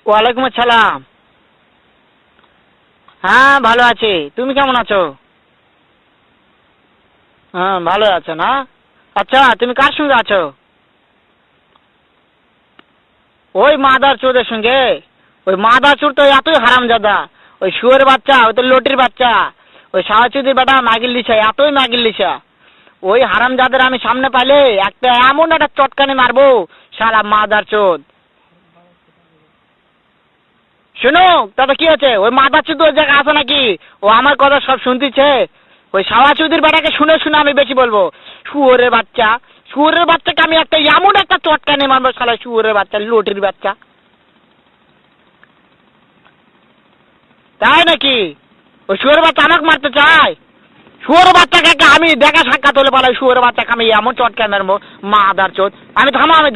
ওয়ালাইকুম আসসালাম। হ্যাঁ ভালো আছি, তুমি কেমন আছো? হ্যাঁ ভালো আছো না? আচ্ছা তুমি কার সঙ্গে আছো? ওই মাদার চোদের সঙ্গে। ওই মাদার চোর তো এতই হারামজাদা। ওই শুয়োরের বাচ্চা, ওই তো লটির বাচ্চা। ওই শাহচুদির বেটা মাগিল লিসা, এতই মাগিল লিসা। ওই হারামজাদের আমি সামনে পাইলে একটা এমন একটা চটকানি মারবো, শালা মাদার চোদ। শুনো, তাতে কি আছে? ওই মাদার চোদ ওই জায়গায় আছে নাকি? ও আমার কথা সব শুনতেছে। ওই শাহচুদির বেটাকে শুনে শুনে আমি বেশি বলবো। শুয়োরের বাচ্চা, শুয়োরের বাচ্চাকে আমি একটা এমন একটা চটকানি মারবো, শালা শুয়োরের বাচ্চা, লটির বাচ্চা। তাই নাকি? ওই শুয়োরের বাচ্চা আমাকে মারতে চায়? শুয়োরের বাচ্চাকে আমি দেখা সাক্ষাৎ হলে পালাই, শুয়োরের বাচ্চাকে আমি এমন চটকানি মারবো, মাদার চোদ। আমি থামো, আমি